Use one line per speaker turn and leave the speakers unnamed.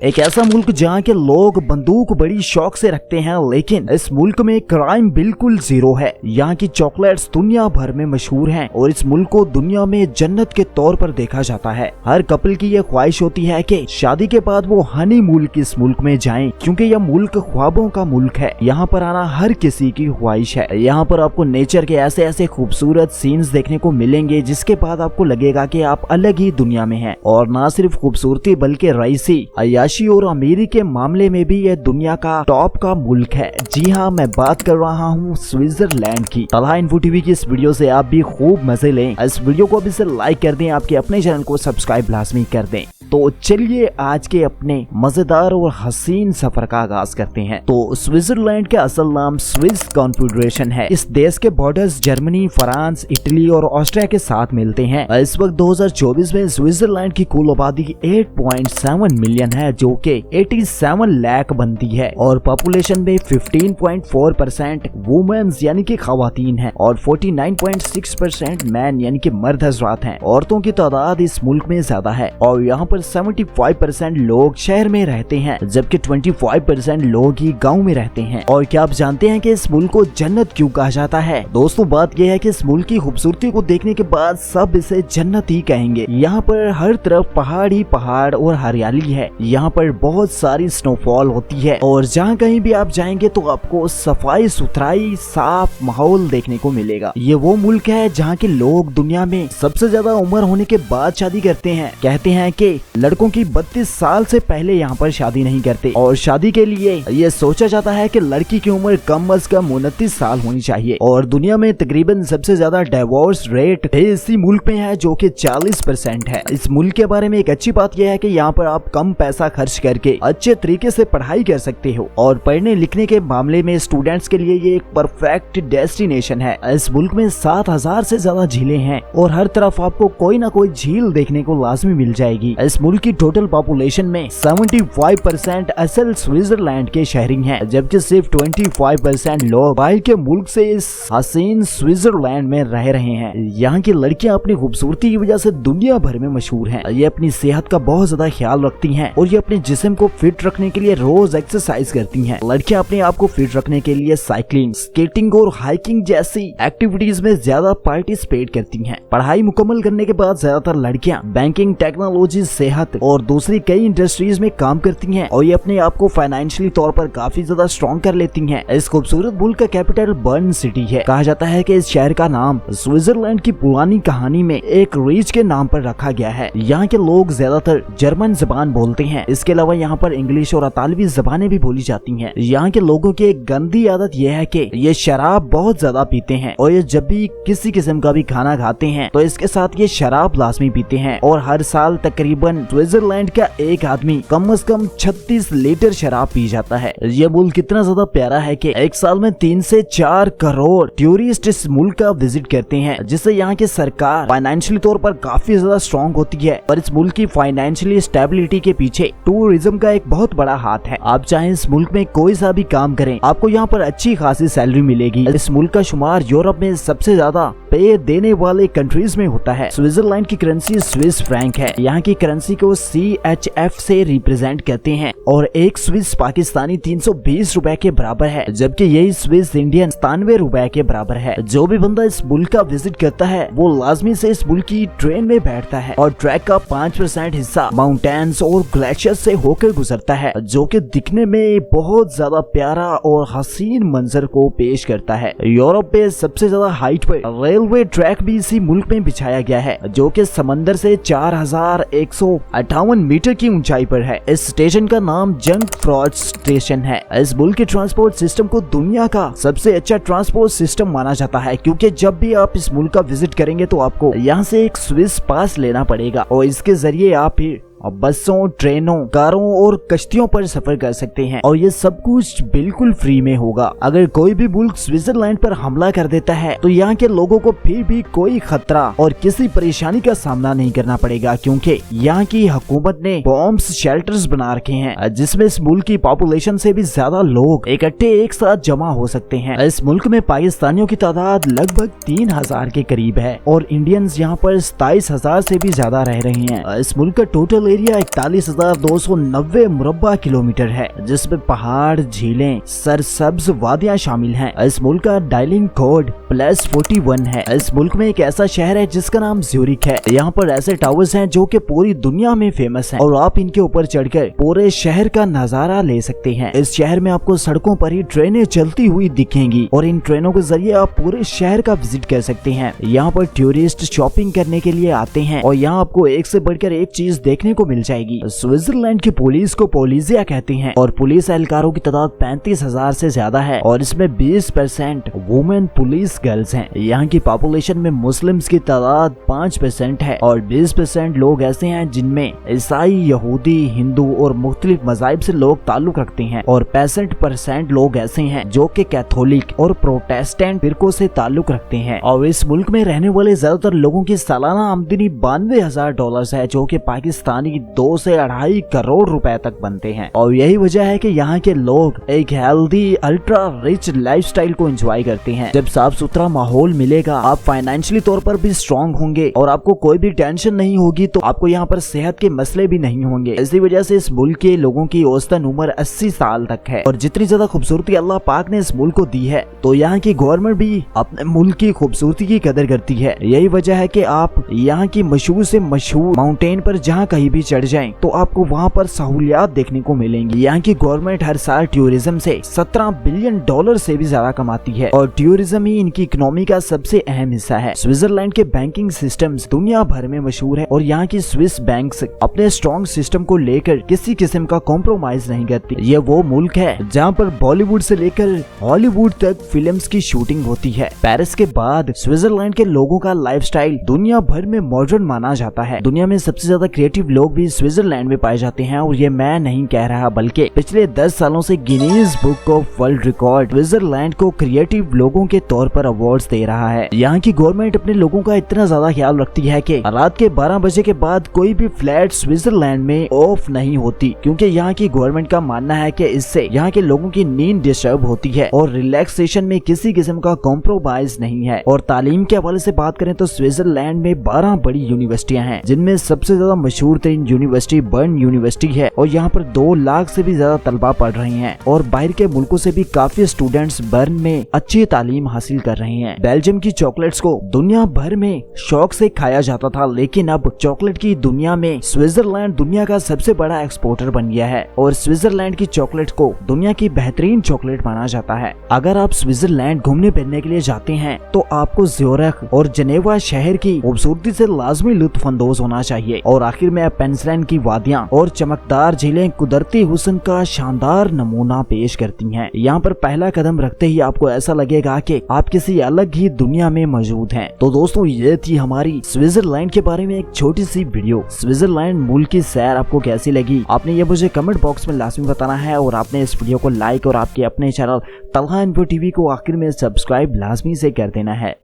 एक ऐसा मुल्क जहाँ के लोग बंदूक बड़ी शौक से रखते हैं, लेकिन इस मुल्क में क्राइम बिल्कुल जीरो है। यहाँ की चॉकलेट्स दुनिया भर में मशहूर हैं और इस मुल्क को दुनिया में जन्नत के तौर पर देखा जाता है। हर कपल की यह ख्वाहिश होती है कि शादी के बाद वो हनीमून की इस मुल्क में जाएं, क्योंकि यह मुल्क ख्वाबों का मुल्क है। यहाँ पर आना हर किसी की ख्वाहिश है। यहाँ पर आपको नेचर के ऐसे ऐसे खूबसूरत सीन्स देखने को मिलेंगे जिसके बाद आपको लगेगा कि आप अलग ही दुनिया में हैं। और न सिर्फ खूबसूरती बल्कि रईसी, अय्याशी और अमीरी के मामले में भी यह दुनिया का टॉप का मुल्क है। जी हाँ, मैं बात कर रहा हूँ स्विट्जरलैंड की। तलहा इन्फो टीवी की इस वीडियो से आप भी खूब मजे लें। इस वीडियो को अभी से लाइक कर दें, आपके अपने चैनल को सब्सक्राइब लाजमी कर दें। तो चलिए आज के अपने मजेदार और हसीन सफर का आगाज करते हैं। तो स्विट्जरलैंड का असल नाम स्विस कॉन्फेडरेशन है। इस देश के बॉर्डर्स जर्मनी, फ्रांस, इटली और ऑस्ट्रिया के साथ मिलते हैं। इस वक्त 2024 में स्विट्जरलैंड की कुल आबादी 8.7 मिलियन है, जो कि 87 लाख बनती है और पॉपुलेशन में 15.4% वुमेन्स यानी कि खवातीन है और 49.6% मैन यानी कि मर्द हजरात हैं। औरतों की तादाद इस मुल्क में ज्यादा है और यहाँ पर 75% लोग शहर में रहते हैं, जबकि 25% लोग ही गांव में रहते हैं। और क्या आप जानते हैं कि इस मुल्क को जन्नत क्यों कहा जाता है? दोस्तों, बात यह है कि इस मुल्क की खूबसूरती को देखने के बाद सब इसे जन्नत ही कहेंगे। यहाँ पर हर तरफ पहाड़ ही पहाड़ और हरियाली है। यहाँ पर बहुत सारी स्नोफॉल होती है और जहाँ कहीं भी आप जाएंगे तो आपको सफाई सुथराई साफ माहौल देखने को मिलेगा। ये वो मुल्क है जहाँ के लोग दुनिया में सबसे ज्यादा उम्र होने के बाद शादी करते हैं। कहते हैं कि लड़कों की 32 साल से पहले यहाँ पर शादी नहीं करते और शादी के लिए ये सोचा जाता है कि लड़की की उम्र कम अज कम 29 साल होनी चाहिए। और दुनिया में तकरीबन सबसे ज्यादा डिवोर्स रेट इसी मुल्क में है, जो कि 40% है। इस मुल्क के बारे में एक अच्छी बात यह है कि यहाँ पर आप कम पैसा खर्च करके अच्छे तरीके से पढ़ाई कर सकते हो और पढ़ने लिखने के मामले में स्टूडेंट्स के लिए ये एक परफेक्ट डेस्टिनेशन है। इस मुल्क में 7000 से ज्यादा झीलें हैं और हर तरफ आपको कोई ना कोई झील देखने को लाजमी मिल जाएगी। इस मुल्क की टोटल पॉपुलेशन में 75% असल स्विट्जरलैंड के शहरी हैं, जबकि सिर्फ 25% लोग बाहर के मुल्क से इस हसीन स्विट्जरलैंड में रह रहे हैं। यहाँ की लड़कियाँ अपनी खूबसूरती की वजह से दुनिया भर में मशहूर हैं। ये अपनी सेहत का बहुत ज्यादा ख्याल रखती हैं और ये अपने जिस्म को फिट रखने के लिए रोज एक्सरसाइज करती हैं। लड़कियाँ अपने आप को फिट रखने के लिए साइकिलिंग, स्केटिंग और हाइकिंग जैसी एक्टिविटीज में ज्यादा पार्टिसिपेट करती हैं। पढ़ाई मुकम्मल करने के बाद ज्यादातर लड़कियाँ बैंकिंग, टेक्नोलॉजी, सेहत और दूसरी कई इंडस्ट्रीज में काम करती हैं और ये अपने आप को फाइनेंशियली तौर पर काफी ज्यादा स्ट्रॉन्ग कर लेती हैं। इस खूबसूरत मुल्क का कैपिटल बर्न सिटी है। कहा जाता है कि इस शहर का नाम स्विट्जरलैंड की पुरानी कहानी में एक रीच के नाम पर रखा गया है। यहाँ के लोग ज्यादातर जर्मन जबान बोलते हैं। इसके अलावा यहाँ पर इंग्लिश और इतालवी जबानें भी बोली जाती हैं। यहाँ के लोगों की एक गंदी आदत यह है कि ये शराब बहुत ज्यादा पीते हैं और ये जब भी किसी किस्म का भी खाना खाते हैं तो इसके साथ ये शराब लाजमी पीते हैं। और हर साल तकरीबन स्विट्जरलैंड का एक आदमी कम से कम 36 लीटर शराब पी जाता है। ये मुल्क कितना ज्यादा प्यारा है कि एक साल में 3 से 4 करोड़ टूरिस्ट इस मुल्क का विजिट करते हैं, जिससे यहाँ की सरकार फाइनेंशियली तौर पर काफी ज्यादा स्ट्रॉन्ग होती है। और इस मुल्क की फाइनेंशियली स्टेबिलिटी के पीछे टूरिज्म का एक बहुत बड़ा हाथ है। आप चाहे इस मुल्क में कोई सा भी काम करें, आपको यहाँ पर अच्छी खासी सैलरी मिलेगी। इस मुल्क का शुमार यूरोप में सबसे ज्यादा पे देने वाले कंट्रीज में होता है। स्विट्जरलैंड की करेंसी स्विस फ्रैंक है। यहाँ की करेंसी को CHF से रिप्रेजेंट करते हैं और एक स्विस पाकिस्तानी 320 रुपए के बराबर है, जबकि यही स्विस इंडियन 97 रुपए के बराबर है। जो भी बंदा इस मुल्क का विजिट करता है वो लाजमी से इस मुल्क की ट्रेन में बैठता है और ट्रैक का 5% हिस्सा माउंटेन्स और ग्लेशियर से होकर गुजरता है, जो कि दिखने में बहुत ज्यादा प्यारा और हसीन मंजर को पेश करता है। यूरोप में सबसे ज्यादा हाइट पर रेलवे ट्रैक भी इसी मुल्क में बिछाया गया है, जो कि समंदर से 4158 मीटर की ऊंचाई पर है। इस स्टेशन का नाम जंगफ्रॉड स्टेशन है। इस मुल्क के ट्रांसपोर्ट सिस्टम को दुनिया का सबसे अच्छा ट्रांसपोर्ट सिस्टम माना जाता है, क्योंकि जब भी आप इस मुल्क का विजिट करेंगे तो आपको यहाँ से एक स्विस पास लेना पड़ेगा और इसके जरिए आप फिर और बसों, ट्रेनों, कारों और कश्तियों पर सफर कर सकते हैं और ये सब कुछ बिल्कुल फ्री में होगा। अगर कोई भी मुल्क स्विट्जरलैंड पर हमला कर देता है तो यहाँ के लोगों को फिर भी कोई खतरा और किसी परेशानी का सामना नहीं करना पड़ेगा, क्योंकि यहाँ की हुकूमत ने बॉम्ब्स शेल्टर्स बना रखे हैं, जिसमें इस मुल्क की पॉपुलेशन से भी ज्यादा लोग इकट्ठे एक साथ जमा हो सकते हैं। इस मुल्क में पाकिस्तानियों की तादाद लगभग 3000 के करीब है और इंडियंस यहाँ पर 27000 से भी ज्यादा रह रहे हैं। इस मुल्क का टोटल एरिया 41,290 मुरब्बा किलोमीटर है, जिसमें पहाड़, झीलें, सरसब्ज वादियां शामिल हैं। इस मुल्क का डायलिंग कोड +41 है। इस मुल्क में एक ऐसा शहर है जिसका नाम ज्यूरिख है। यहाँ पर ऐसे टावर्स हैं जो कि पूरी दुनिया में फेमस हैं और आप इनके ऊपर चढ़कर पूरे शहर का नजारा ले सकते हैं। इस शहर में आपको सड़कों पर ही ट्रेनें चलती हुई दिखेंगी और इन ट्रेनों के जरिए आप पूरे शहर का विजिट कर सकते हैं। यहाँ पर टूरिस्ट शॉपिंग करने के लिए आते हैं और यहाँ आपको एक से बढ़कर एक चीज देखने को मिल जाएगी। स्विट्जरलैंड की पुलिस को पोलिसिया कहते हैं और पुलिस एहलकारों की तादाद 35,000 से ज्यादा है और इसमें 20% वुमेन पुलिस गर्ल्स हैं। यहाँ की पॉपुलेशन में मुस्लिम्स की तादाद 5% है और 20% लोग ऐसे हैं जिनमें ईसाई, यहूदी, हिंदू और मुख्तलिफ मज़ाहिब से लोग ताल्लुक रखते हैं और 65% लोग ऐसे हैं जो कि कैथोलिक और प्रोटेस्टेंट फिरकों से ताल्लुक रखते हैं। और इस मुल्क में रहने वाले ज्यादातर लोगों की सालाना आमदनी $92,000 है, जो कि पाकिस्तानी 2 से 2.5 करोड़ रुपए तक बनते हैं। और यही वजह है कि यहाँ के लोग एक हेल्दी अल्ट्रा रिच लाइफस्टाइल को एंजॉय करते हैं। जब साफ सुथरा माहौल मिलेगा, आप फाइनेंशियली तौर पर भी स्ट्रॉन्ग होंगे और आपको कोई भी टेंशन नहीं होगी, तो आपको यहाँ पर सेहत के मसले भी नहीं होंगे। इसी वजह से इस मुल्क के लोगों की औसतन उम्र 80 साल तक है। और जितनी ज्यादा खूबसूरती अल्लाह पाक ने इस मुल्क को दी है, तो यहाँ की गवर्नमेंट भी अपने मुल्क की खूबसूरती की कदर करती है। यही वजह है कि आप यहाँ की मशहूर से मशहूर माउंटेन पर जहाँ कहीं भी चढ़ जाएं, तो आपको वहाँ पर सहूलियात देखने को मिलेंगी। यहाँ की गवर्नमेंट हर साल टूरिज्म से $17 बिलियन से भी ज्यादा कमाती है और टूरिज्म ही इनकी इकोनॉमी का सबसे अहम हिस्सा है। स्विट्जरलैंड के बैंकिंग सिस्टम्स दुनिया भर में मशहूर है और यहाँ की स्विस बैंक्स अपने स्ट्रॉन्ग सिस्टम को लेकर किसी किस्म का कॉम्प्रोमाइज नहीं करती। ये वो मुल्क है जहाँ पर बॉलीवुड से लेकर हॉलीवुड तक फिल्म्स की शूटिंग होती है। पेरिस के बाद स्विट्जरलैंड के लोगों का लाइफस्टाइल दुनिया भर में मॉडर्न माना जाता है। दुनिया में सबसे ज्यादा क्रिएटिव लोग भी स्विट्जरलैंड में पाए जाते हैं और ये मैं नहीं कह रहा, बल्कि पिछले 10 सालों से Guinness book of world record Switzerland को क्रिएटिव लोगों के तौर पर अवार्ड्स दे रहा है। यहाँ की गवर्नमेंट अपने लोगों का इतना ज्यादा ख्याल रखती है कि रात के 12 बजे के बाद कोई भी फ्लैट स्विट्जरलैंड में ऑफ नहीं होती, क्योंकि यहाँ की गवर्नमेंट का मानना है कि इससे यहाँ के लोगों की नींद डिस्टर्ब होती है और रिलैक्सेशन में किसी किस्म का कॉम्प्रोमाइज नहीं है। और तालीम के हवाले से बात करें तो स्विट्जरलैंड में 12 बड़ी यूनिवर्सिटियां हैं, जिनमें सबसे ज्यादा मशहूर तरीन यूनिवर्सिटी बर्न यूनिवर्सिटी है और यहाँ पर 2 लाख से भी ज्यादा तलबा पढ़ रहे हैं और बाहर के मुल्कों से भी काफी स्टूडेंट्स बर्न में अच्छी तालीम हासिल कर रहे हैं। बेल्जियम की चॉकलेट्स को दुनिया भर में शौक से खाया जाता था, लेकिन अब चॉकलेट की दुनिया में स्विट्जरलैंड दुनिया का सबसे बड़ा एक्सपोर्टर बन गया है और स्विट्जरलैंड की चॉकलेट को दुनिया की बेहतरीन चॉकलेट माना जाता है। अगर आप स्विट्जरलैंड घूमने फिरने के लिए जाते हैं तो आपको ज्यूरिख और जेनेवा शहर की खूबसूरती से लाजमी लुत्फ अंदोज होना चाहिए। और आखिर में पेंसलैंड की वादियां और चमकदार झीलें कुदरती हुस्न का शानदार नमूना पेश करती हैं। यहाँ पर पहला कदम रखते ही आपको ऐसा लगेगा कि आप किसी अलग ही दुनिया में मौजूद हैं। तो दोस्तों, ये थी हमारी स्विट्जरलैंड के बारे में एक छोटी सी वीडियो। स्विट्जरलैंड मुल्क की सैर आपको कैसी लगी, आपने ये मुझे कमेंट बॉक्स में लाजमी बताना है और आपने इस वीडियो को लाइक और आपके अपने चैनल तलहा इन्फो टीवी को आखिर में सब्सक्राइब लाजमी से कर देना है।